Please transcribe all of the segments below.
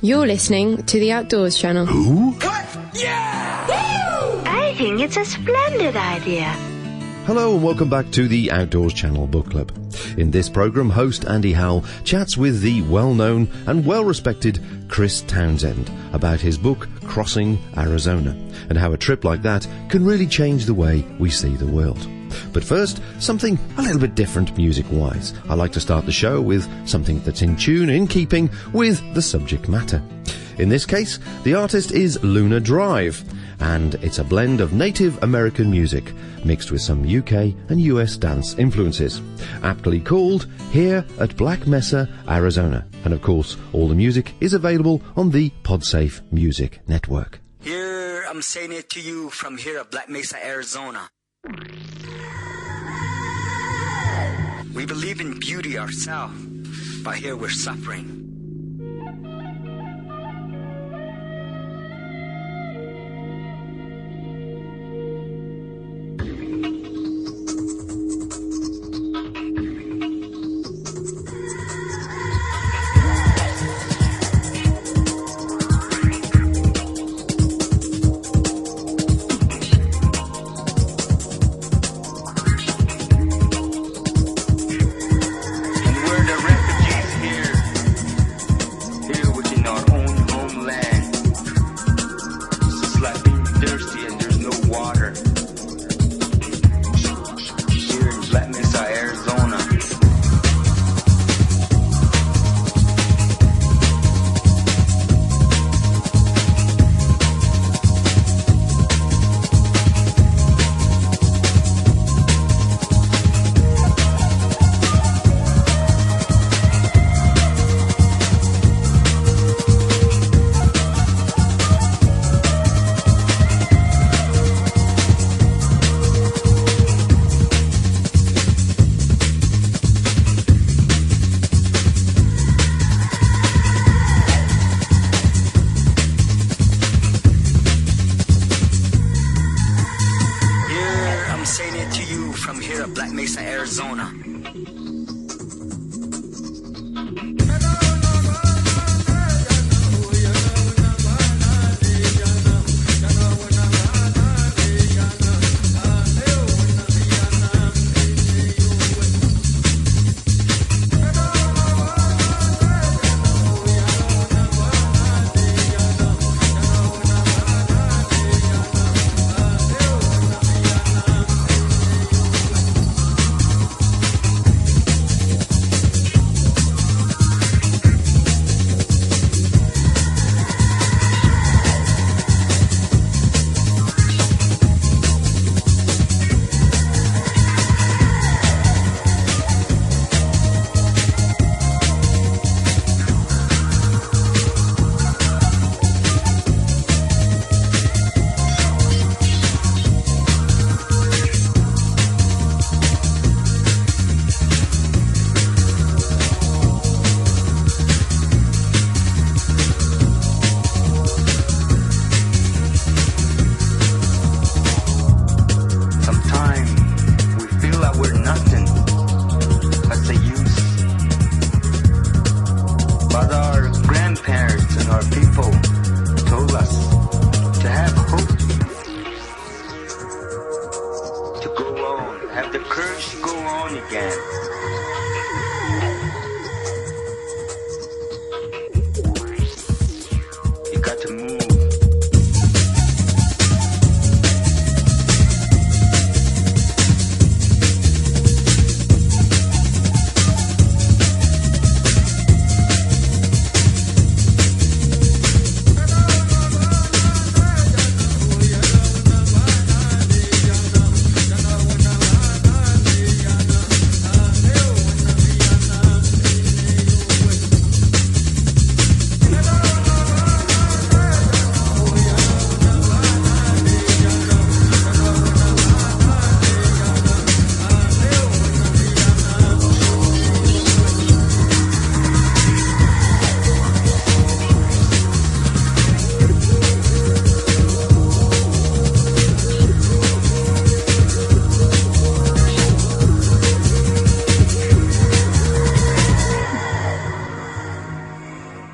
You're listening to the Outdoors Channel. Who? What? Yeah! Woo! I think it's a splendid idea. Hello and welcome back to the Outdoors Channel Book Club. In this programme, host Andy Howell chats with the well-known and well-respected Chris Townsend about his book Crossing Arizona and how a trip like that can really change the way we see the world. But first, something a little bit different music-wise. I like to start the show with something that's in tune, in keeping with the subject matter. In this case, the artist is Lunar Drive, and it's a blend of Native American music mixed with some UK and US dance influences, aptly called Here at Black Mesa, Arizona. And of course, all the music is available on the Podsafe Music Network. Here, I'm saying it to you from here at Black Mesa, Arizona. We believe in beauty ourselves, but here we're suffering.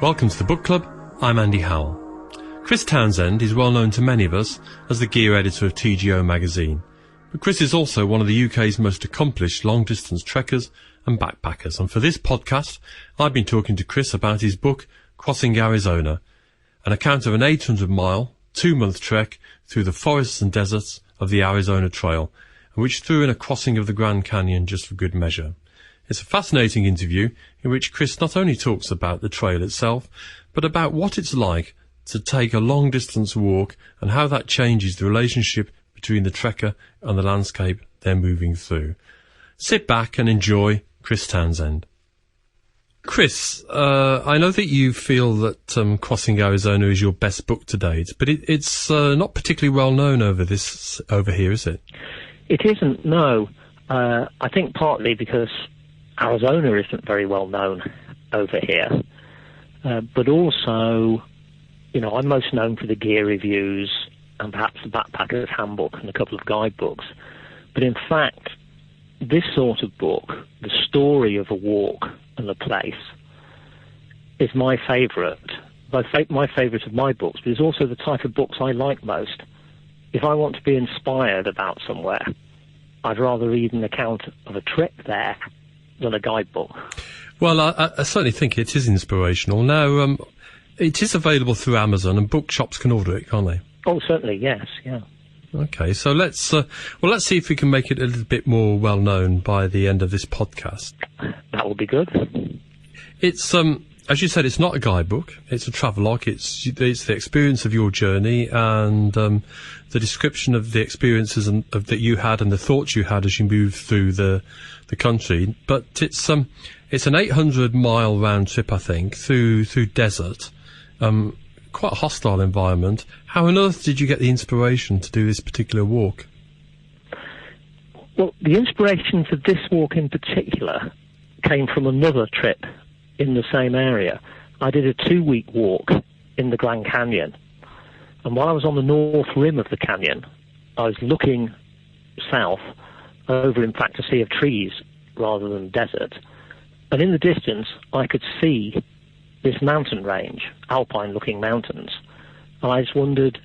Welcome to the book club I'm Andy Howell. Chris Townsend is well known to many of us as the gear editor of TGO magazine, but Chris is also one of the UK's most accomplished long-distance trekkers and backpackers, and for this podcast I've been talking to Chris about his book Crossing Arizona, an account of an 800-mile, 2-month trek through the forests and deserts of the Arizona Trail, which threw in a crossing of the Grand Canyon just for good measure. It's a fascinating interview in which Chris not only talks about the trail itself, but about what it's like to take a long-distance walk and how that changes the relationship between the trekker and the landscape they're moving through. Sit back and enjoy Chris Townsend. Chris, I know that you feel that Crossing Arizona is your best book to date, but it's not particularly well known over here, is it? It isn't, no. I think partly because Arizona isn't very well known over here, but also, you know, I'm most known for the gear reviews and perhaps the Backpacker's Handbook and a couple of guidebooks. But in fact, this sort of book, the story of a walk and a place, is my favourite. My favourite of my books, but it's also the type of books I like most. If I want to be inspired about somewhere, I'd rather read an account of a trip there than a guidebook. Well, I certainly think it is inspirational. Now, it is available through Amazon, and bookshops can order it, can't they? Oh, certainly, yes, yeah. Okay, so let's see if we can make it a little bit more well known by the end of this podcast. That would be good. It's as you said, it's not a guidebook. It's a travelogue. It's the experience of your journey and the description of the experiences that you had and the thoughts you had as you moved through the country. But it's an 800-mile round trip, I think, through desert. Quite a hostile environment. How on earth did you get the inspiration to do this particular walk? Well, the inspiration for this walk in particular came from another trip in the same area. I did a 2-week walk in the Grand Canyon, and while I was on the north rim of the canyon, I was looking south over, in fact, a sea of trees rather than desert, and in the distance I could see this mountain range, alpine-looking mountains, and I just wondered,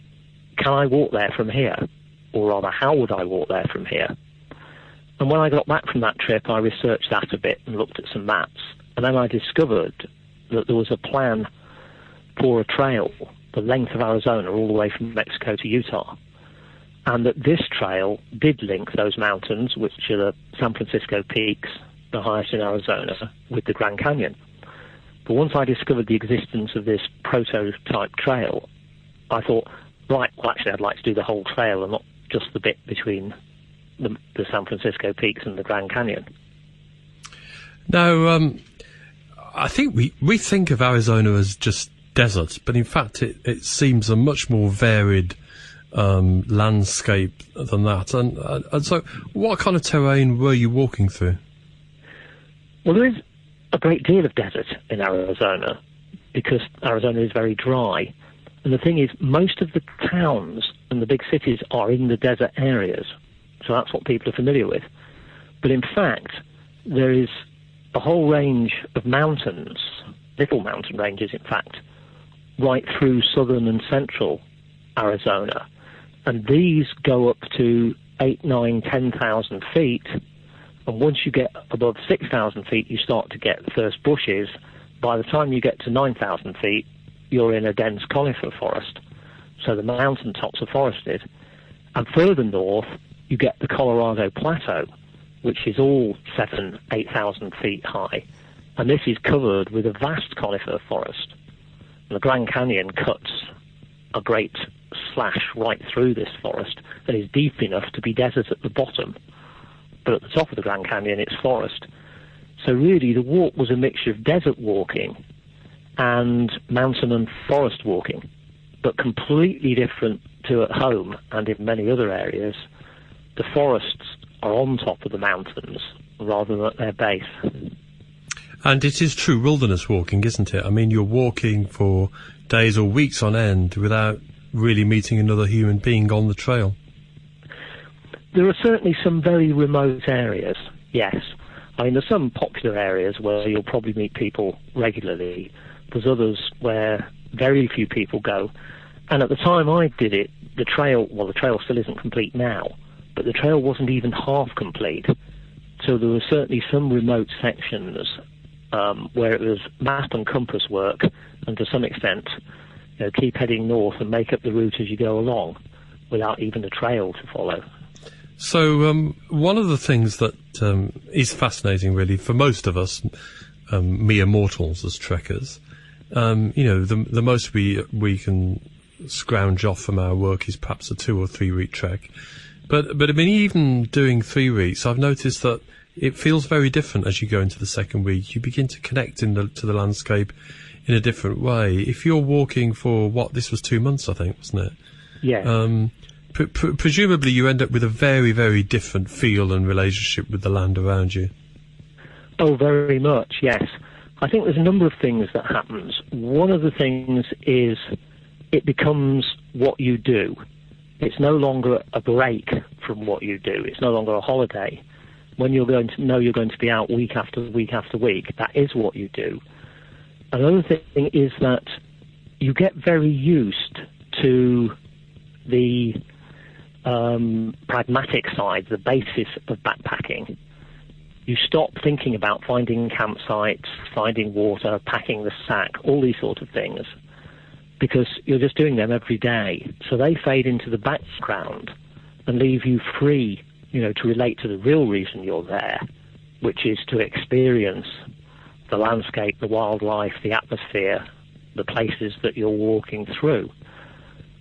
can I walk there from here? Or rather, how would I walk there from here? And when I got back from that trip, I researched that a bit and looked at some maps, and then I discovered that there was a plan for a trail, the length of Arizona, all the way from Mexico to Utah, and that this trail did link those mountains, which are the San Francisco Peaks, the highest in Arizona, with the Grand Canyon. But once I discovered the existence of this prototype trail, I thought, right, well, actually, I'd like to do the whole trail and not just the bit between the San Francisco Peaks and the Grand Canyon. Now, I think we think of Arizona as just desert, but in fact, it seems a much more varied landscape than that. And so, what kind of terrain were you walking through? Well, there is a great deal of desert in Arizona because Arizona is very dry. And the thing is, most of the towns and the big cities are in the desert areas. So that's what people are familiar with. But in fact, there is a whole range of mountains, little mountain ranges in fact, right through southern and central Arizona. And these go up to 8, 9, 10,000 feet. And once you get above 6,000 feet, you start to get the first bushes. By the time you get to 9,000 feet, you're in a dense conifer forest. So the mountain tops are forested. And further north, you get the Colorado Plateau, which is all 7,000, 8,000 feet high. And this is covered with a vast conifer forest. And the Grand Canyon cuts a great slash right through this forest that is deep enough to be desert at the bottom. But at the top of the Grand Canyon, it's forest. So really, the walk was a mixture of desert walking and mountain and forest walking, but completely different to at home and in many other areas. The forests are on top of the mountains rather than at their base. And it is true wilderness walking, isn't it? I mean, you're walking for days or weeks on end without really meeting another human being on the trail. There are certainly some very remote areas, yes. I mean, there's some popular areas where you'll probably meet people regularly. There's others where very few people go. And at the time I did it, the trail still isn't complete now, but the trail wasn't even half complete. So there were certainly some remote sections where it was map and compass work, and to some extent, keep heading north and make up the route as you go along, without even a trail to follow. So one of the things that is fascinating, really, for most of us, mere mortals as trekkers, the most we can scrounge off from our work is perhaps a 2 or 3 week trek. But I mean, even doing 3 weeks, I've noticed that it feels very different as you go into the second week. You begin to connect to the landscape in a different way. If you're walking for this was 2 months, I think, wasn't it? Yeah. Presumably you end up with a very, very different feel and relationship with the land around you. Oh, very much, yes. I think there's a number of things that happens. One of the things is it becomes what you do. It's no longer a break from what you do. It's no longer a holiday. When you're going to know you're going to be out week after week after week, that is what you do. Another thing is that you get very used to the pragmatic side, the basis of backpacking. You stop thinking about finding campsites, finding water, packing the sack, all these sort of things, because you're just doing them every day. So they fade into the background and leave you free, to relate to the real reason you're there, which is to experience the landscape, the wildlife, the atmosphere, the places that you're walking through.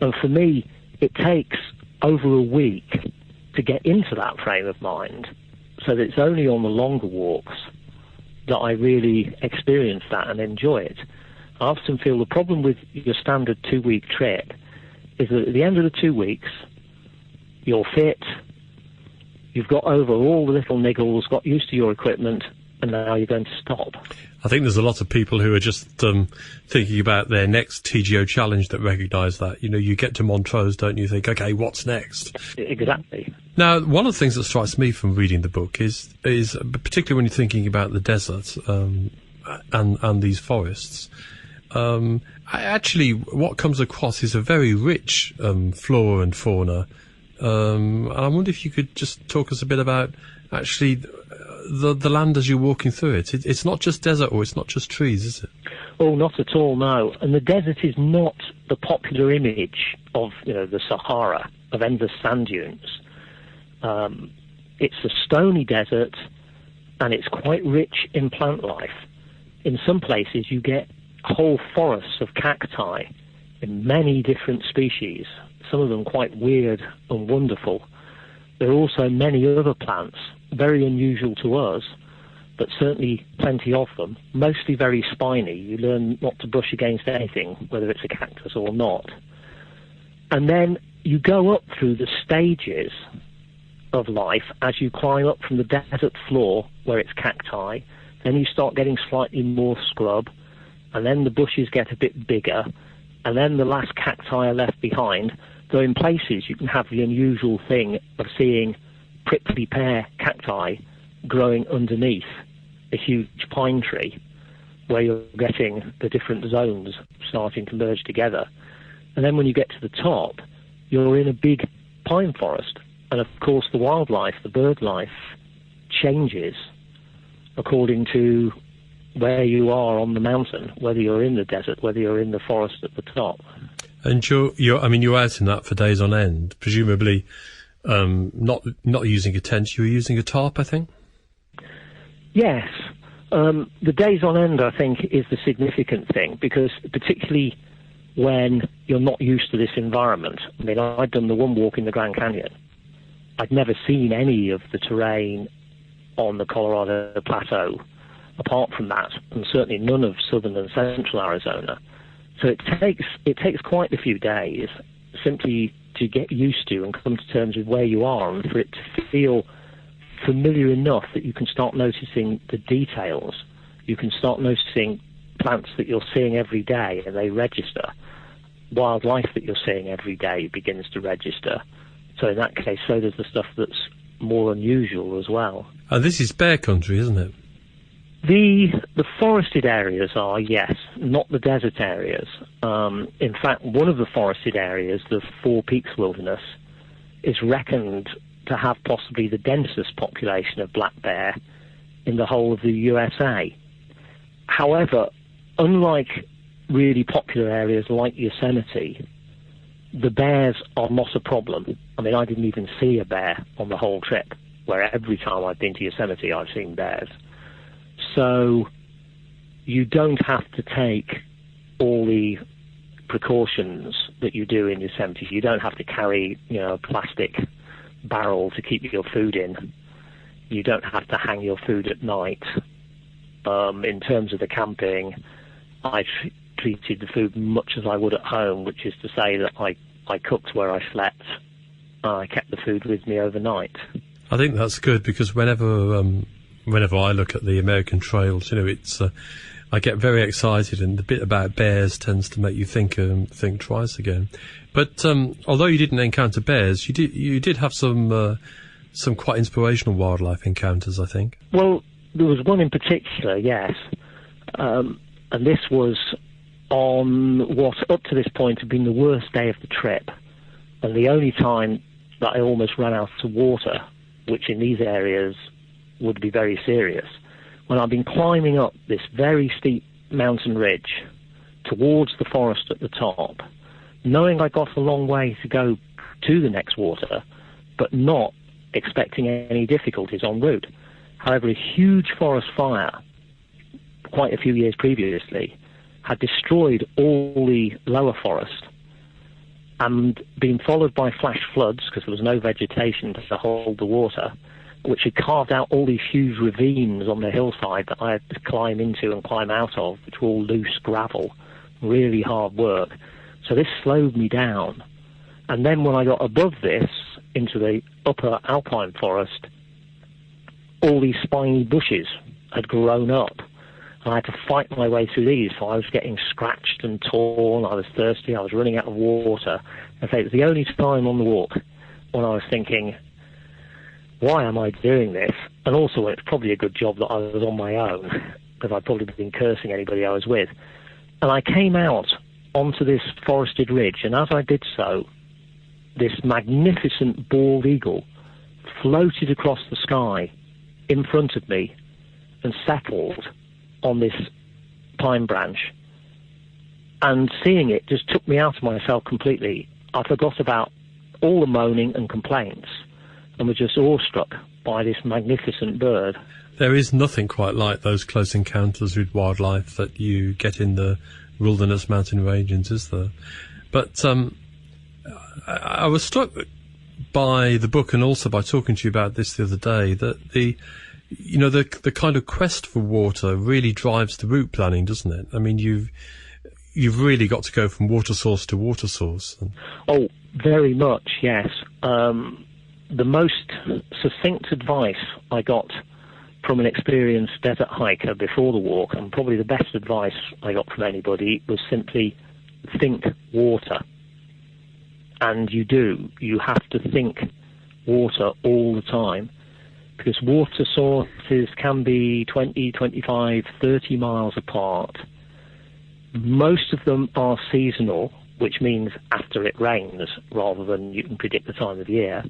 And for me, it takes over a week to get into that frame of mind, so that it's only on the longer walks that I really experience that and enjoy it. I often feel the problem with your standard 2 week trip is that at the end of the 2 weeks, you're fit, you've got over all the little niggles, got used to your equipment, and now you're going to stop. I think there's a lot of people who are just thinking about their next TGO challenge that recognise that. You get to Montrose, don't you? Think, okay, what's next? Exactly. Now, one of the things that strikes me from reading the book is particularly when you're thinking about the desert and these forests, what comes across is a very rich flora and fauna. And I wonder if you could just talk us a bit about actually the land as you're walking through it. It's not just desert, or it's not just trees, is it? Oh, not at all, no. And the desert is not the popular image of the Sahara, of endless sand dunes. It's a stony desert, and it's quite rich in plant life. In some places, you get whole forests of cacti in many different species, some of them quite weird and wonderful. There are also many other plants, very unusual to us, but certainly plenty of them, mostly very spiny. You learn not to brush against anything, whether it's a cactus or not. And then you go up through the stages of life as you climb up from the desert floor, where it's cacti. Then you start getting slightly more scrub, and then the bushes get a bit bigger, and then the last cacti are left behind. Though in places you can have the unusual thing of seeing prickly pear cacti growing underneath a huge pine tree, where you're getting the different zones starting to merge together. And then when you get to the top, you're in a big pine forest. And of course the wildlife, the bird life, changes according to where you are on the mountain, whether you're in the desert, whether you're in the forest at the top. And you're out in that for days on end, presumably not using a tent. You were using a tarp, I think? Yes. The days on end, I think, is the significant thing, because particularly when you're not used to this environment. I mean, I'd done the one walk in the Grand Canyon. I'd never seen any of the terrain on the Colorado Plateau apart from that, and certainly none of southern and central Arizona. So it takes quite a few days simply to get used to and come to terms with where you are, and for it to feel familiar enough that you can start noticing the details. You can start noticing plants that you're seeing every day, and they register. Wildlife that you're seeing every day begins to register. So in that case, so does the stuff that's more unusual as well. And this is bear country, isn't it? The forested areas are, yes, not the desert areas. In fact, one of the forested areas, the Four Peaks Wilderness, is reckoned to have possibly the densest population of black bear in the whole of the USA. However, unlike really popular areas like Yosemite, the bears are not a problem. I mean, I didn't even see a bear on the whole trip, where every time I've been to Yosemite, I've seen bears. So you don't have to take all the precautions that you do in Yosemite. You don't have to carry, a plastic barrel to keep your food in. You don't have to hang your food at night. In terms of the camping, I treated the food much as I would at home, which is to say that I cooked where I slept. I kept the food with me overnight. I think that's good, because whenever I look at the American trails, it's I get very excited, and the bit about bears tends to make you think twice again. But although you didn't encounter bears, you did have some quite inspirational wildlife encounters, I think. Well, there was one in particular, yes, and this was on what up to this point had been the worst day of the trip, and the only time that I almost ran out of water, which in these areas would be very serious, when I've been climbing up this very steep mountain ridge towards the forest at the top, knowing I got a long way to go to the next water, but not expecting any difficulties en route. However, a huge forest fire, quite a few years previously, had destroyed all the lower forest and been followed by flash floods, because there was no vegetation to hold the water, which had carved out all these huge ravines on the hillside that I had to climb into and climb out of, which were all loose gravel, really hard work. So this slowed me down. And then when I got above this, into the upper alpine forest, all these spiny bushes had grown up. And I had to fight my way through these, so I was getting scratched and torn, I was thirsty, I was running out of water. And so it was the only time on the walk when I was thinking, why am I doing this? And also, it's probably a good job that I was on my own, because I'd probably been cursing anybody I was with. And I came out onto this forested ridge, and as I did so, this magnificent bald eagle floated across the sky in front of me and settled on this pine branch. And seeing it just took me out of myself completely. I forgot about all the moaning and complaints and was just awestruck by this magnificent bird. There is nothing quite like those close encounters with wildlife that you get in the wilderness mountain ranges, is there? But I was struck by the book, and also by talking to you about this the other day, that the kind of quest for water really drives the route planning, doesn't it? I mean, you've really got to go from water source to water source. Oh, very much, yes. The most succinct advice I got from an experienced desert hiker before the walk, and probably the best advice I got from anybody, was simply think water. And you have to think water all the time, because water sources can be 20, 25, 30 miles apart. Most of them are seasonal, which means after it rains, rather than you can predict the time of year.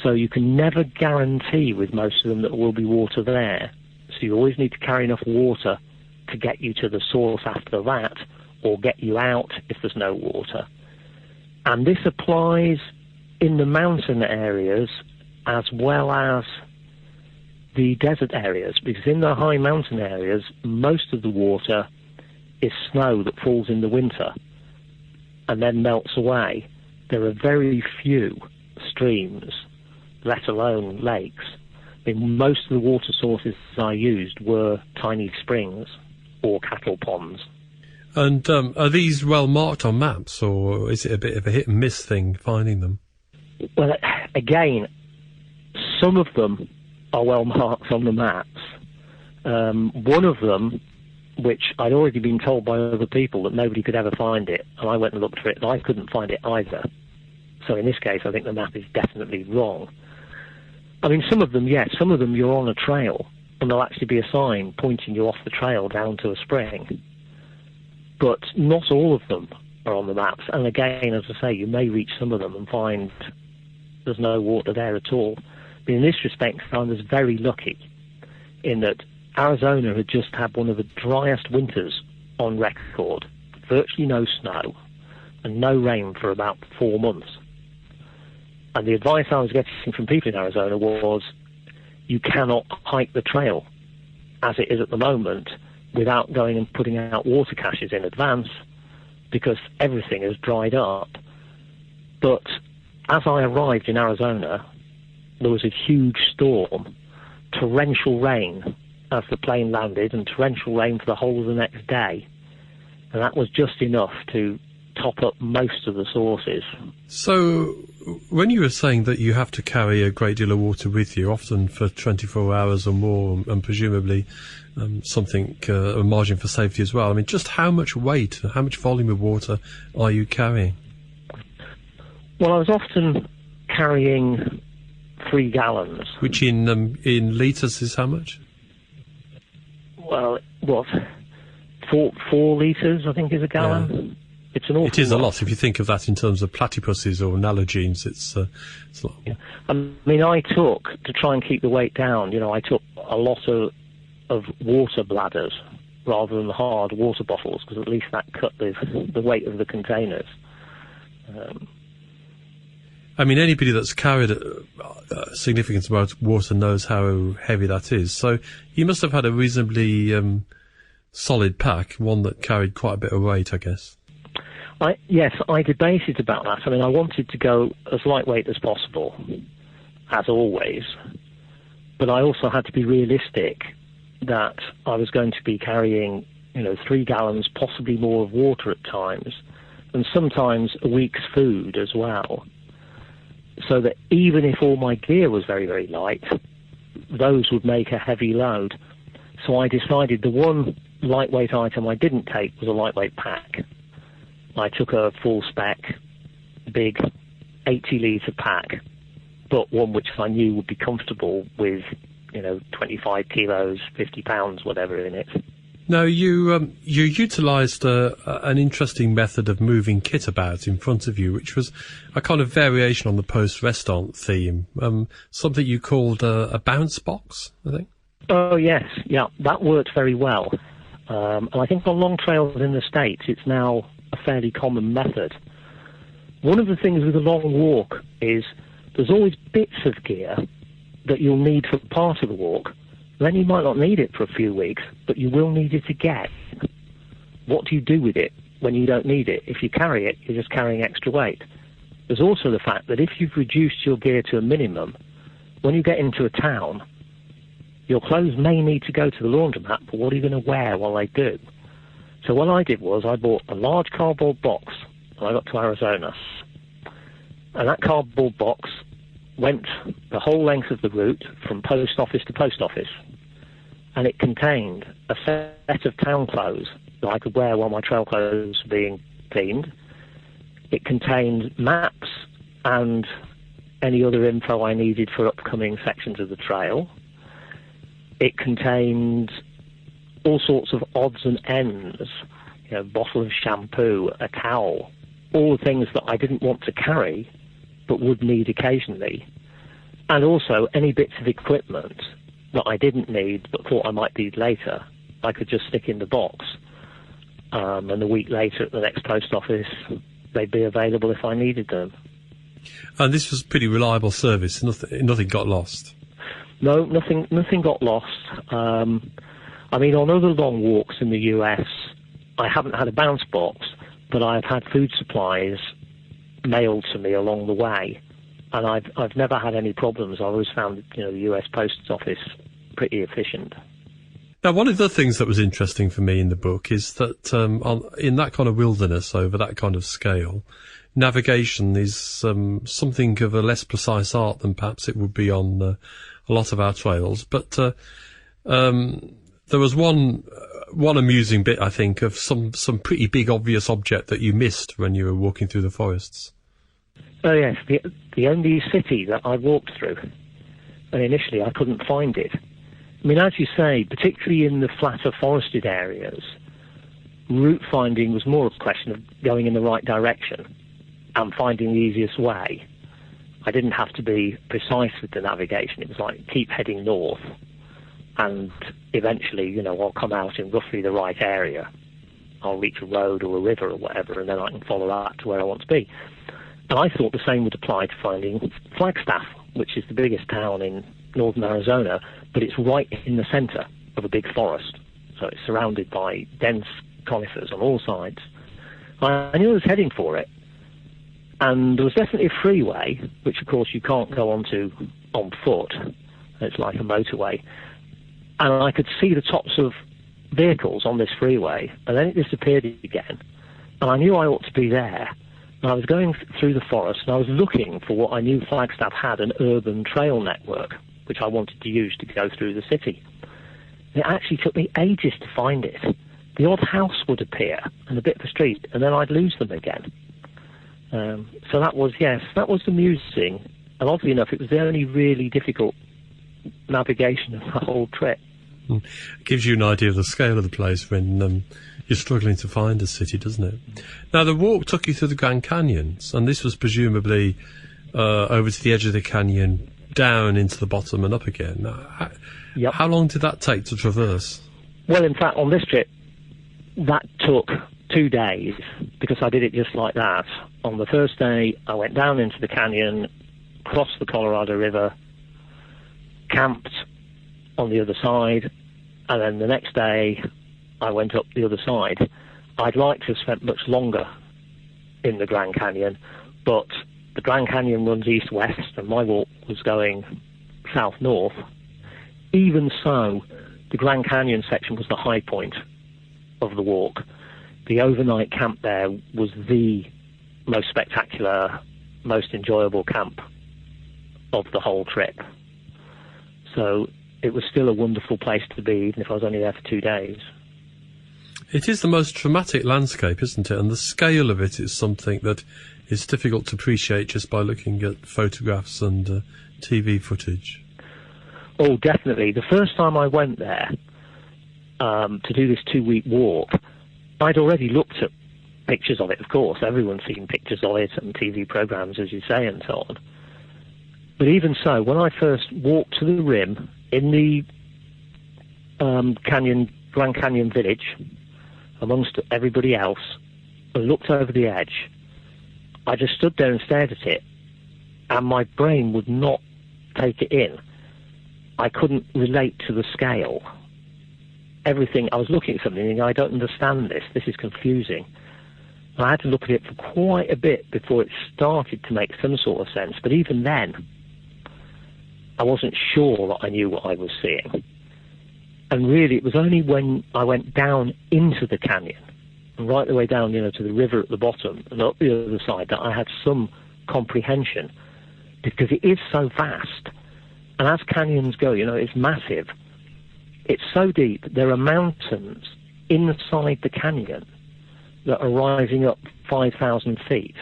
So you can never guarantee with most of them that there will be water there. So you always need to carry enough water to get you to the source after that, or get you out if there's no water. And this applies in the mountain areas as well as the desert areas, because in the high mountain areas, most of the water is snow that falls in the winter and then melts away. There are very few streams, let alone lakes. I mean, most of the water sources I used were tiny springs or cattle ponds. And are these well marked on maps, or is it a bit of a hit and miss thing finding them? Well, again, some of them are well marked on the maps. One of them, which I'd already been told by other people that nobody could ever find it, and I went and looked for it, and I couldn't find it either. So in this case, I think the map is definitely wrong. I mean, some of them, yes, some of them you're on a trail, and there'll actually be a sign pointing you off the trail down to a spring. But not all of them are on the maps. And again, as I say, you may reach some of them and find there's no water there at all. But in this respect, I was very lucky in that Arizona had just had one of the driest winters on record, virtually no snow and no rain for about 4 months. And the advice I was getting from people in Arizona was, you cannot hike the trail as it is at the moment without going and putting out water caches in advance, because everything has dried up. But as I arrived in Arizona, there was a huge storm, torrential rain as the plane landed, and torrential rain for the whole of the next day. And that was just enough to top up most of the sources. So, when you were saying that you have to carry a great deal of water with you, often for 24 hours or more, and presumably a margin for safety as well, I mean, just how much weight, how much volume of water are you carrying? Well, I was often carrying 3 gallons. Which in litres is how much? Well, what? 4 litres, I think, is a gallon. Yeah. It's an awful It is a lot. lot. If you think of that in terms of platypuses or nalogines, it's a lot. Yeah. I mean, to try and keep the weight down, I took a lot of water bladders rather than hard water bottles, because at least that cut the weight of the containers. I mean, anybody that's carried a significant amount of water knows how heavy that is. So you must have had a reasonably solid pack, one that carried quite a bit of weight, I guess. Yes, I debated about that. I mean, I wanted to go as lightweight as possible, as always, but I also had to be realistic that I was going to be carrying, 3 gallons, possibly more of water at times, and sometimes a week's food as well. So that even if all my gear was very, very light, those would make a heavy load. So I decided the one lightweight item I didn't take was a lightweight pack. I took a full spec, big 80-litre pack, but one which I knew would be comfortable with, 25 kilos, 50 pounds, whatever in it. Now, you utilised an interesting method of moving kit about in front of you, which was a kind of variation on the post-restaurant theme, something you called a bounce box, I think. Oh, yes. Yeah, that worked very well. And I think on long trails in the States, it's now a fairly common method. One of the things with a long walk is there's always bits of gear that you'll need for part of the walk. Then you might not need it for a few weeks, but you will need it again. What do you do with it when you don't need it? If you carry it, you're just carrying extra weight. There's also the fact that if you've reduced your gear to a minimum, when you get into a town, your clothes may need to go to the laundromat, but what are you going to wear while they do? So what I did was I bought a large cardboard box when I got to Arizona. And that cardboard box went the whole length of the route from post office to post office. And it contained a set of town clothes that I could wear while my trail clothes were being cleaned. It contained maps and any other info I needed for upcoming sections of the trail. It contained all sorts of odds and ends, a bottle of shampoo, a towel, all the things that I didn't want to carry but would need occasionally. And also any bits of equipment that I didn't need but thought I might need later, I could just stick in the box. And a week later at the next post office, they'd be available if I needed them. And this was pretty reliable service, nothing got lost? No, nothing got lost. I mean, on other long walks in the US, I haven't had a bounce box, but I've had food supplies mailed to me along the way, and I've never had any problems. I've always found the US Post Office pretty efficient. Now, one of the things that was interesting for me in the book is that in that kind of wilderness, over that kind of scale, navigation is something of a less precise art than perhaps it would be on a lot of our trails. But there was one amusing bit, I think, of some pretty big obvious object that you missed when you were walking through the forests. Oh yes, the only city that I walked through, and initially I couldn't find it. I mean, as you say, particularly in the flatter forested areas, route finding was more of a question of going in the right direction and finding the easiest way. I didn't have to be precise with the navigation. It was like, keep heading north, and eventually, you know, I'll come out in roughly the right area. I'll reach a road or a river or whatever, and then I can follow that to where I want to be. And I thought the same would apply to finding Flagstaff, which is the biggest town in northern Arizona, but it's right in the center of a big forest. So it's surrounded by dense conifers on all sides. I knew I was heading for it. And there was definitely a freeway, which of course you can't go onto on foot. It's like a motorway. And I could see the tops of vehicles on this freeway, and then it disappeared again. And I knew I ought to be there. And I was going through the forest, and I was looking for what I knew Flagstaff had, an urban trail network, which I wanted to use to go through the city. It actually took me ages to find it. The odd house would appear, and a bit of a street, and then I'd lose them again. So that was amusing. And oddly enough, it was the only really difficult navigation of the whole trip. It gives you an idea of the scale of the place when you're struggling to find a city, doesn't it? Now, the walk took you through the Grand Canyons, and this was presumably over to the edge of the canyon, down into the bottom and up again. Yep. How long did that take to traverse? Well, in fact, on this trip, that took 2 days, because I did it just like that. On the first day, I went down into the canyon, crossed the Colorado River, camped on the other side, and then the next day, I went up the other side. I'd like to have spent much longer in the Grand Canyon, but the Grand Canyon runs east-west, and my walk was going south-north. Even so, the Grand Canyon section was the high point of the walk. The overnight camp there was the most spectacular, most enjoyable camp of the whole trip. So it was still a wonderful place to be, even if I was only there for 2 days. It is the most dramatic landscape, isn't it? And the scale of it is something that is difficult to appreciate just by looking at photographs and TV footage. Oh, definitely. The first time I went there to do this 2-week walk, I'd already looked at pictures of it, of course. Everyone's seen pictures of it and TV programs, as you say, and so on. But even so, when I first walked to the rim in the Grand Canyon Village, amongst everybody else, and looked over the edge, I just stood there and stared at it, and my brain would not take it in. I couldn't relate to the scale. Everything, I was looking at something and I don't understand this. This is confusing. And I had to look at it for quite a bit before it started to make some sort of sense. But even then, I wasn't sure that I knew what I was seeing. And really, it was only when I went down into the canyon, and right the way down, to the river at the bottom and up the other side, that I had some comprehension, because it is so vast. And as canyons go, it's massive. It's so deep, there are mountains inside the canyon that are rising up 5,000 feet.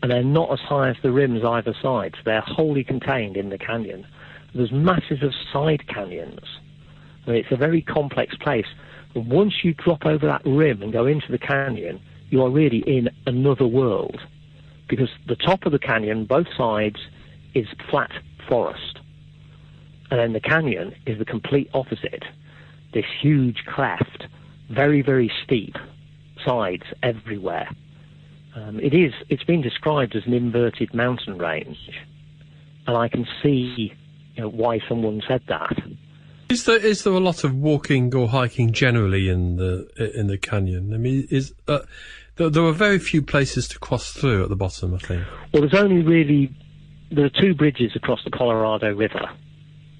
And they're not as high as the rims either side. So they're wholly contained in the canyon. There's masses of side canyons. I mean, it's a very complex place. And once you drop over that rim and go into the canyon, you are really in another world. Because the top of the canyon, both sides, is flat forest. And then the canyon is the complete opposite. This huge cleft, very, very steep, sides everywhere. It's been described as an inverted mountain range. And I can see why someone said that. Is there a lot of walking or hiking generally in the canyon? I mean, there are very few places to cross through at the bottom, I think. Well, there are 2 bridges across the Colorado River,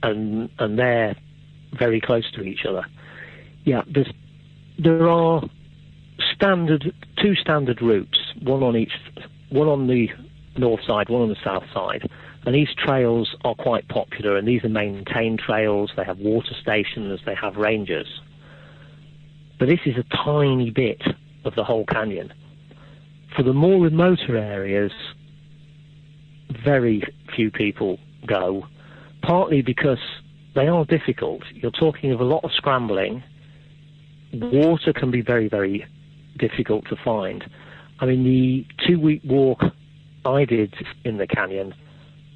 and they're very close to each other. Yeah, there are 2 standard routes, one on the north side, one on the south side. And these trails are quite popular, and these are maintained trails. They have water stations, they have rangers. But this is a tiny bit of the whole canyon. For the more remoter areas, very few people go, partly because they are difficult. You're talking of a lot of scrambling. Water can be very, very difficult to find. I mean, the 2-week walk I did in the canyon,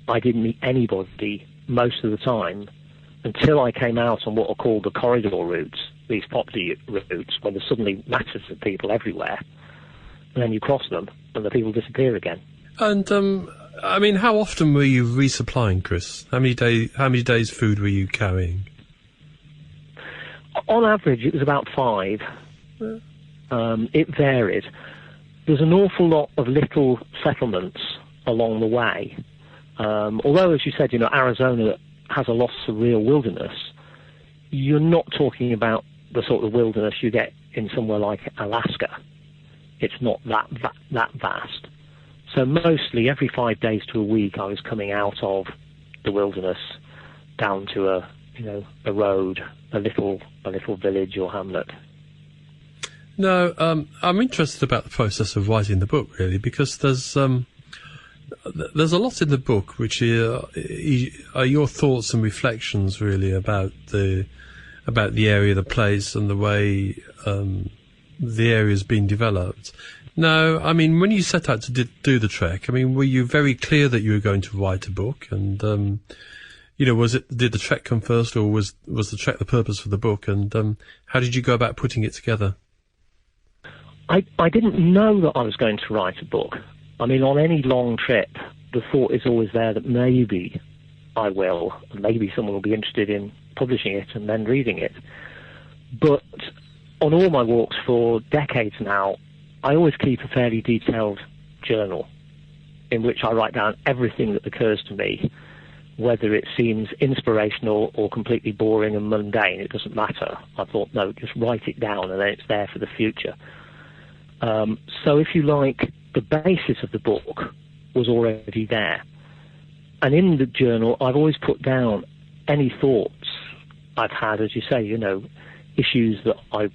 I didn't meet anybody most of the time until I came out on what are called the corridor routes, these popular routes, where there's suddenly masses of people everywhere. And then you cross them, and the people disappear again. And, I mean, how often were you resupplying, Chris? How many days' food were you carrying? On average, it was about 5. It varied. There's an awful lot of little settlements along the way. Although, as you said, Arizona has a lot of real wilderness. You're not talking about the sort of wilderness you get in somewhere like Alaska. It's not that vast. So mostly every 5 days to a week, I was coming out of the wilderness down to a road, a little village or hamlet. No, I'm interested about the process of writing the book, really, because there's a lot in the book which are your thoughts and reflections, really, about the area, the place, and the way the area's been developed. Now, I mean, when you set out to do the trek, I mean, were you very clear that you were going to write a book? And did the trek come first, or was the trek the purpose for the book? And how did you go about putting it together? I didn't know that I was going to write a book. I mean, on any long trip, the thought is always there that maybe I will, and maybe someone will be interested in publishing it and then reading it. But on all my walks for decades now, I always keep a fairly detailed journal in which I write down everything that occurs to me, whether it seems inspirational or completely boring and mundane. It doesn't matter. I thought, no, just write it down and then it's there for the future. So if you like, the basis of the book was already there. And in the journal, I've always put down any thoughts I've had, as you say, issues that I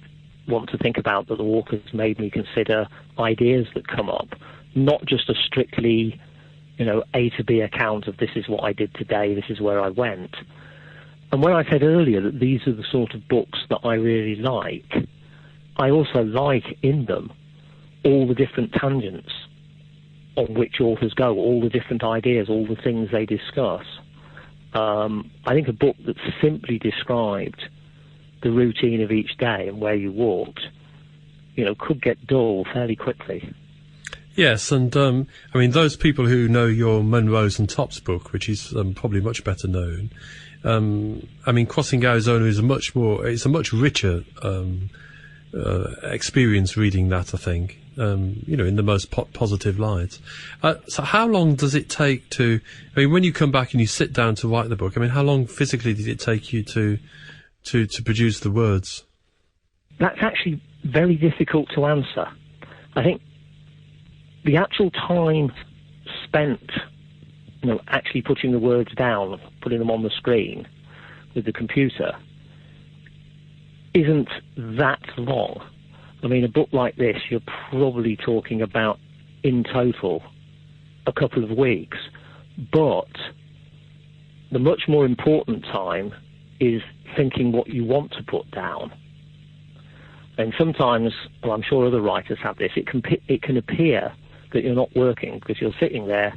want to think about that the walk has made me consider, ideas that come up, not just a strictly, A to B account of this is what I did today, this is where I went. And when I said earlier that these are the sort of books that I really like, I also like in them all the different tangents on which authors go, all the different ideas, all the things they discuss. I think a book that simply described the routine of each day and where you walked, could get dull fairly quickly. Yes, and I mean, those people who know your Munros and Tops book, which is probably much better known, I mean, Crossing Arizona is it's a much richer experience reading that, I think, in the most positive light. So how long does it take when you come back and you sit down to write the book, I mean, how long physically did it take you to produce the words? That's actually very difficult to answer. I think the actual time spent, actually putting the words down, putting them on the screen with the computer, isn't that long. I mean, a book like this, you're probably talking about, in total, a couple of weeks. But the much more important time is thinking what you want to put down. And sometimes, well, I'm sure other writers have this, it can appear that you're not working because you're sitting there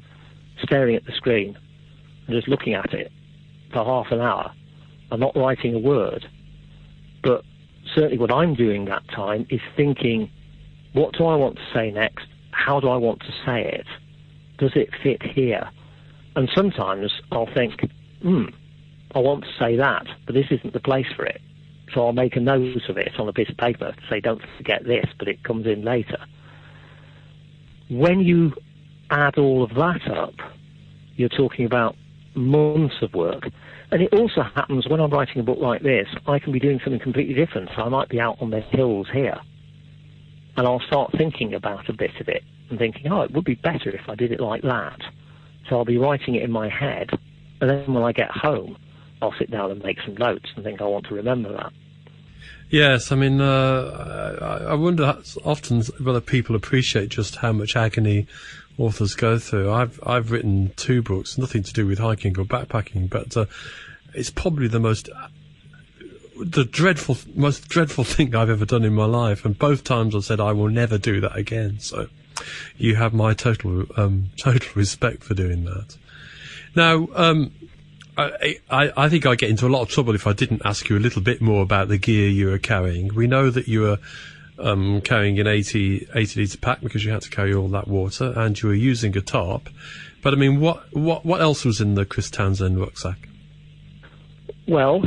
staring at the screen and just looking at it for half an hour and not writing a word. But certainly what I'm doing that time is thinking, what do I want to say next? How do I want to say it? Does it fit here? And sometimes I'll think, I want to say that, but this isn't the place for it. So I'll make a note of it on a piece of paper to say, don't forget this, but it comes in later. When you add all of that up, you're talking about months of work. And it also happens when I'm writing a book like this, I can be doing something completely different. So I might be out on the hills here, and I'll start thinking about a bit of it and thinking, it would be better if I did it like that. So I'll be writing it in my head, and then when I get home, I'll sit down and make some notes and think I want to remember that. Yes, I mean, I wonder often whether people appreciate just how much agony authors go through. I've written 2 books, nothing to do with hiking or backpacking, but it's probably the most dreadful thing I've ever done in my life, and both times I've said I will never do that again. So you have my total respect for doing that. Now, I think I'd get into a lot of trouble if I didn't ask you a little bit more about the gear you were carrying. We know that you were carrying an 80 litre pack because you had to carry all that water, and you were using a tarp. But I mean, what else was in the Chris Townsend rucksack? Well,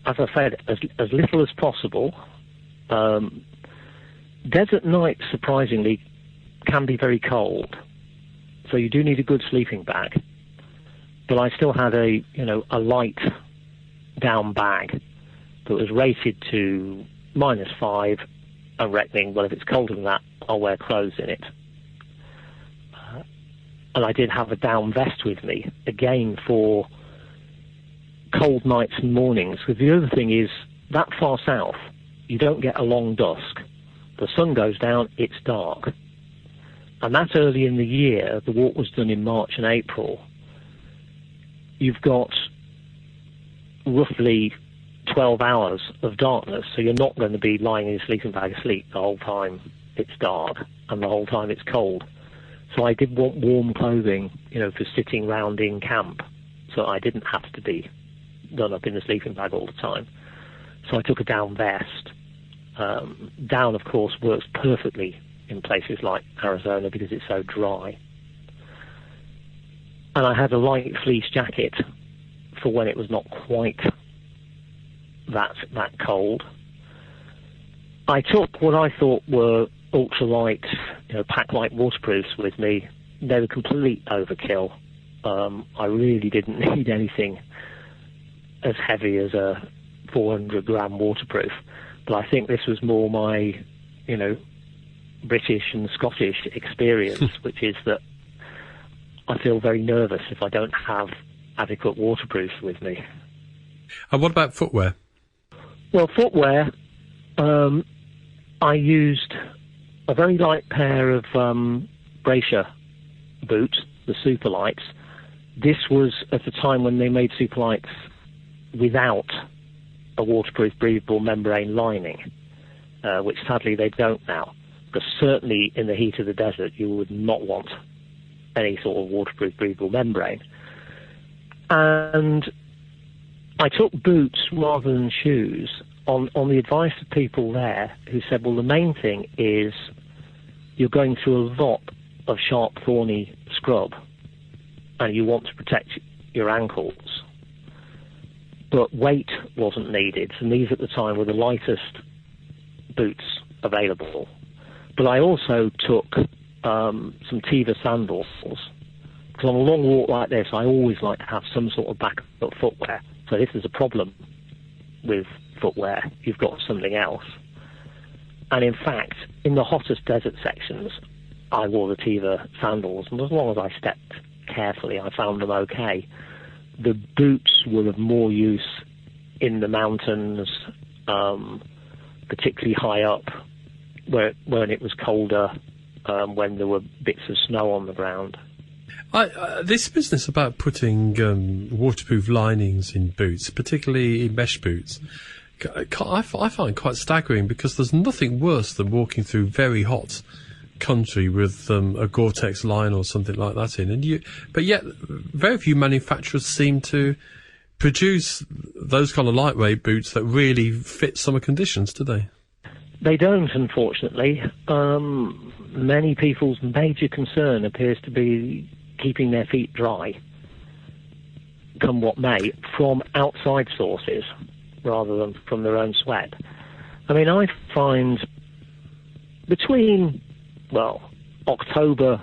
as I said, as little as possible. Desert nights, surprisingly, can be very cold, so you do need a good sleeping bag. But I still had a light down bag that was rated to -5, and reckoning, well, if it's colder than that, I'll wear clothes in it. And I did have a down vest with me, again, for cold nights and mornings. Because the other thing is, that far south, you don't get a long dusk. The sun goes down, it's dark. And that's early in the year. The walk was done in March and April. You've got roughly 12 hours of darkness, so you're not going to be lying in your sleeping bag asleep the whole time it's dark and the whole time it's cold. So I did want warm clothing, for sitting round in camp, so I didn't have to be done up in the sleeping bag all the time. So I took a down vest. Down, of course, works perfectly in places like Arizona because it's so dry. And I had a light fleece jacket for when it was not quite that cold. I took what I thought were ultralight, pack-light waterproofs with me. They were complete overkill. I really didn't need anything as heavy as a 400-gram waterproof. But I think this was more my, British and Scottish experience, which is that I feel very nervous if I don't have adequate waterproofs with me. And what about footwear? Well, footwear, I used a very light pair of bracer boots, the Superlights. This was at the time when they made Superlights without a waterproof breathable membrane lining, which sadly they don't now. But certainly in the heat of the desert, you would not want any sort of waterproof breathable membrane. And I took boots rather than shoes on the advice of people there who said, well, the main thing is you're going through a lot of sharp, thorny scrub, and you want to protect your ankles. But weight wasn't needed, and these at the time were the lightest boots available. But I also took some Teva sandals, because on a long walk like this, I always like to have some sort of backup footwear. So if there's a problem with footwear, you've got something else. And in fact, in the hottest desert sections, I wore the Teva sandals, and as long as I stepped carefully, I found them okay. The boots were of more use in the mountains, particularly high up, when it was colder, when there were bits of snow on the ground. This business about putting waterproof linings in boots, particularly in mesh boots, I find quite staggering, because there's nothing worse than walking through very hot country with a Gore-Tex line or something like that in, but yet very few manufacturers seem to produce those kind of lightweight boots that really fit summer conditions, do they? They don't, unfortunately. Many people's major concern appears to be keeping their feet dry, come what may, from outside sources rather than from their own sweat. I mean, I find between, October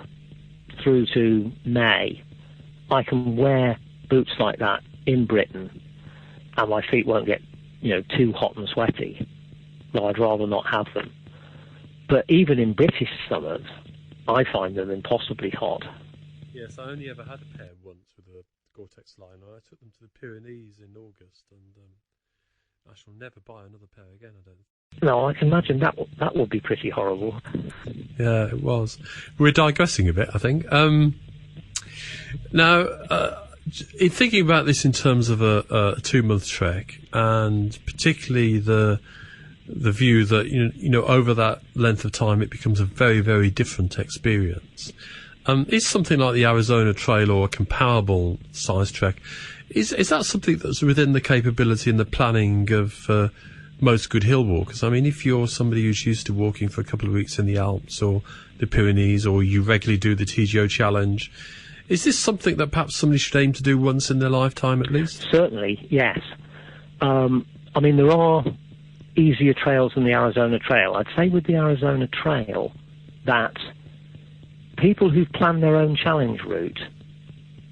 through to May, I can wear boots like that in Britain and my feet won't get, too hot and sweaty. Though I'd rather not have them. But even in British summers, I find them impossibly hot. Yes, I only ever had a pair once with a Gore-Tex line. I took them to the Pyrenees in August, and I shall never buy another pair again, I don't think. No, I can imagine that would be pretty horrible. Yeah, it was. We're digressing a bit, I think. Now, in thinking about this in terms of a 2-month trek, and particularly the view that you know over that length of time it becomes a very, very different experience. Is something like the Arizona Trail or a comparable size trek, is that something that's within the capability and the planning of most good hill walkers? I mean, if you're somebody who's used to walking for a couple of weeks in the Alps or the Pyrenees, or you regularly do the TGO Challenge, is this something that perhaps somebody should aim to do once in their lifetime at least? Certainly, yes. I mean, there are easier trails than the Arizona Trail. I'd say with the Arizona Trail that people who've planned their own challenge route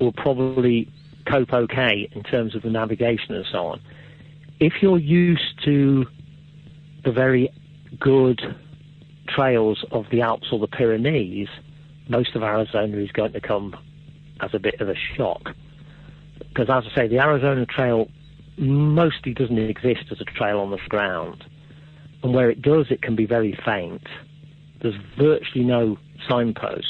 will probably cope okay in terms of the navigation and so on. If you're used to the very good trails of the Alps or the Pyrenees, most of Arizona is going to come as a bit of a shock. Because, as I say, the Arizona Trail mostly doesn't exist as a trail on the ground. And where it does, it can be very faint. There's virtually no signposts.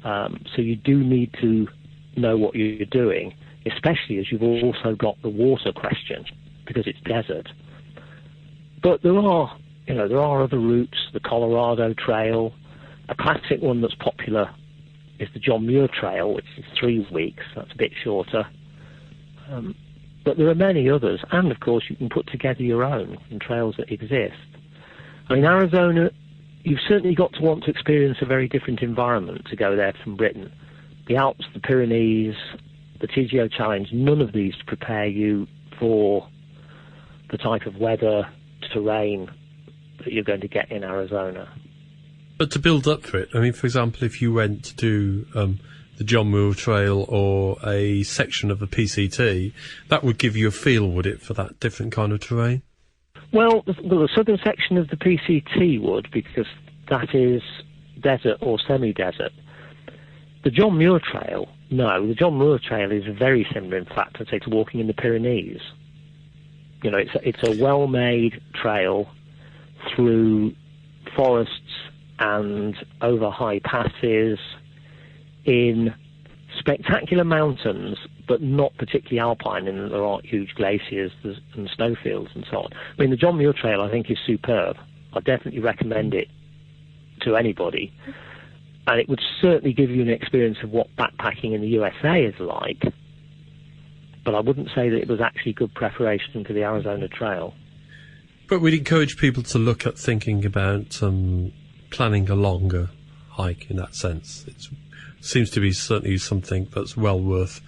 So you do need to know what you're doing, especially as you've also got the water question, because it's desert. But there are other routes, the Colorado Trail. A classic one that's popular is the John Muir Trail, which is 3 weeks. That's a bit shorter. But there are many others, and of course you can put together your own from trails that exist. I mean, Arizona, you've certainly got to want to experience a very different environment to go there from Britain. The Alps, the Pyrenees, the TGO Challenge, none of these prepare you for the type of weather, terrain that you're going to get in Arizona. But to build up for it, I mean, for example, if you went to do the John Muir Trail or a section of the PCT, that would give you a feel, would it, for that different kind of terrain? Well, the southern section of the PCT would, because that is desert or semi-desert. The John Muir Trail, no. The John Muir Trail is very similar, in fact, I'd say, to walking in the Pyrenees. You know, it's a well-made trail through forests and over high passes in spectacular mountains, but not particularly alpine in that there aren't huge glaciers and snowfields and so on. I mean, the John Muir Trail, I think, is superb. I definitely recommend it to anybody. And it would certainly give you an experience of what backpacking in the USA is like. But I wouldn't say that it was actually good preparation for the Arizona Trail. But we'd encourage people to look at thinking about planning a longer hike in that sense. It seems to be certainly something that's well worth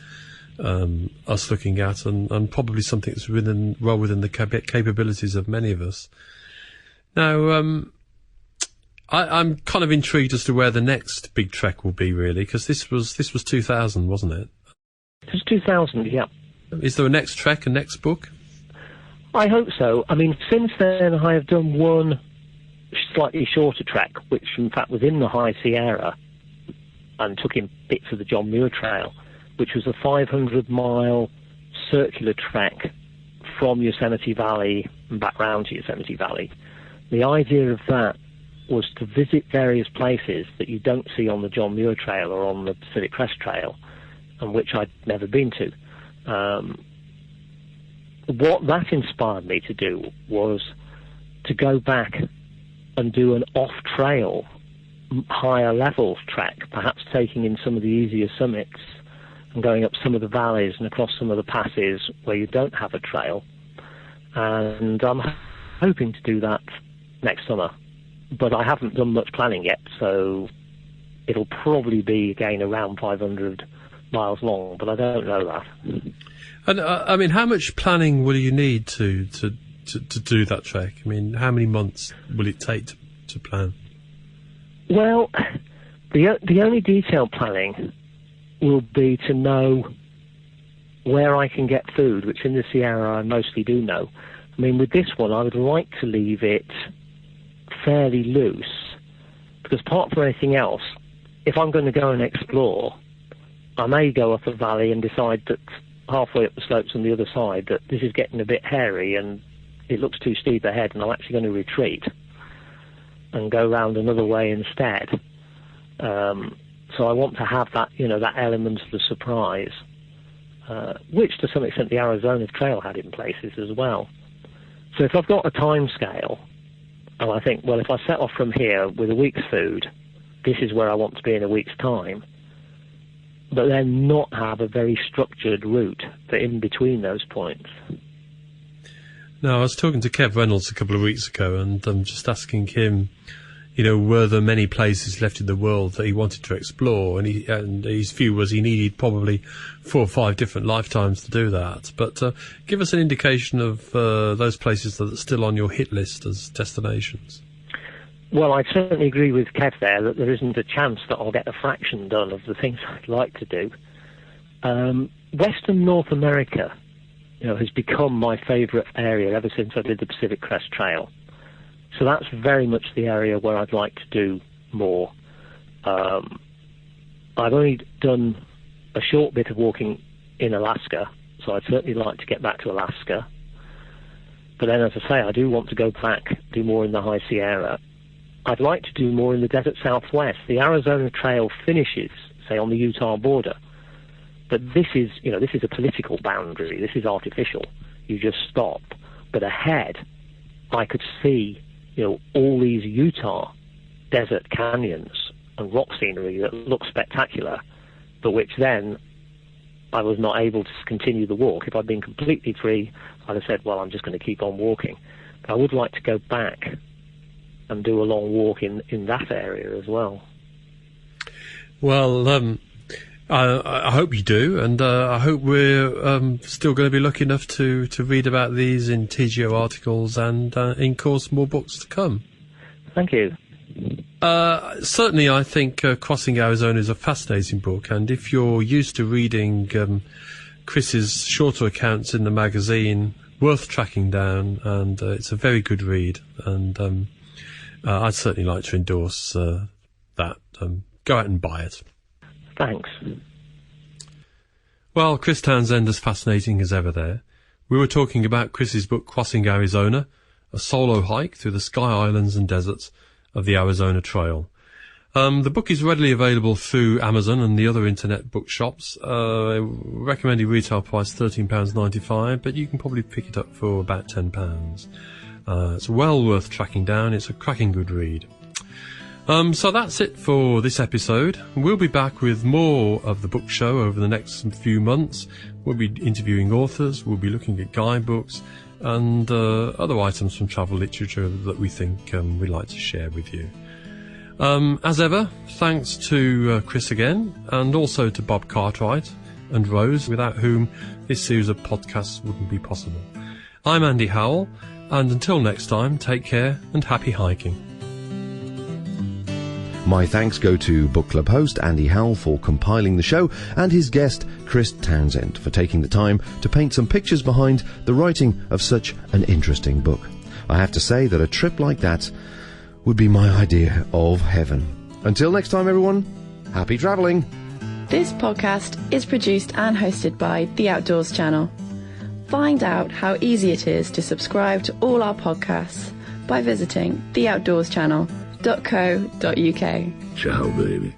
us looking at, and probably something that's well within the capabilities of many of us. Now, I'm kind of intrigued as to where the next big trek will be, really, because this was 2000, wasn't it? It was 2000, yeah. Is there a next trek, a next book? I hope so. I mean, since then I have done one slightly shorter trek, which in fact was in the High Sierra, and took in bits of the John Muir Trail, which was a 500-mile circular trek from Yosemite Valley and back round to Yosemite Valley. The idea of that was to visit various places that you don't see on the John Muir Trail or on the Pacific Crest Trail, and which I'd never been to. What that inspired me to do was to go back and do an off-trail, higher level trek, perhaps taking in some of the easier summits and going up some of the valleys and across some of the passes where you don't have a trail. And I'm hoping to do that next summer. But I haven't done much planning yet, so it'll probably be, again, around 500 miles long, but I don't know that. And, I mean, how much planning will you need to do that trek? I mean, how many months will it take to plan? Well, the only detailed planning will be to know where I can get food, which in the Sierra I mostly do know. I mean, with this one, I would like to leave it fairly loose, because apart from anything else, if I'm going to go and explore, I may go up a valley and decide that halfway up the slopes on the other side that this is getting a bit hairy and it looks too steep ahead, and I'm actually going to retreat and go round another way instead. So I want to have that, that element of the surprise. which to some extent the Arizona Trail had in places as well. So if I've got a time scale, and I think, well, if I set off from here with a week's food, this is where I want to be in a week's time, but then not have a very structured route for in between those points. No, I was talking to Kev Reynolds a couple of weeks ago, and I'm just asking him, were there many places left in the world that he wanted to explore? And his view was he needed probably 4 or 5 different lifetimes to do that. But give us an indication of those places that are still on your hit list as destinations. Well, I certainly agree with Kev there that there isn't a chance that I'll get a fraction done of the things I'd like to do. Western North America, has become my favourite area ever since I did the Pacific Crest Trail. So that's very much the area where I'd like to do more. I've only done a short bit of walking in Alaska, so I'd certainly like to get back to Alaska. But then, as I say, I do want to go back, do more in the High Sierra. I'd like to do more in the desert Southwest. The Arizona Trail finishes, say, on the Utah border. But this is a political boundary. This is artificial. You just stop. But ahead, I could see, all these Utah desert canyons and rock scenery that look spectacular, but which then I was not able to continue the walk. If I'd been completely free, I'd have said, well, I'm just going to keep on walking. But I would like to go back and do a long walk in that area as well. Well, I hope you do, and I hope we're still going to be lucky enough to read about these in TGO articles and, in course, more books to come. Thank you. Certainly, I think Crossing Arizona is a fascinating book, and if you're used to reading Chris's shorter accounts in the magazine, worth tracking down, and it's a very good read, and I'd certainly like to endorse that. Go out and buy it. Thanks. Well, Chris Townsend is fascinating as ever there. We were talking about Chris's book Crossing Arizona, a solo hike through the Sky Islands and deserts of the Arizona Trail. The book is readily available through Amazon and the other internet bookshops. Recommended retail price £13.95, but you can probably pick it up for about £10. It's well worth tracking down. It's a cracking good read. So that's it for this episode. We'll be back with more of the book show over the next few months. We'll be interviewing authors, we'll be looking at guidebooks and other items from travel literature that we think we'd like to share with you. As ever, thanks to Chris again, and also to Bob Cartwright and Rose, without whom this series of podcasts wouldn't be possible. I'm Andy Howell, and until next time, take care and happy hiking. My thanks go to book club host Andy Howell for compiling the show, and his guest Chris Townsend for taking the time to paint some pictures behind the writing of such an interesting book. I have to say that a trip like that would be my idea of heaven. Until next time, everyone, happy travelling. This podcast is produced and hosted by The Outdoors Channel. Find out how easy it is to subscribe to all our podcasts by visiting theoutdoorschannel.co.uk. Ciao, baby.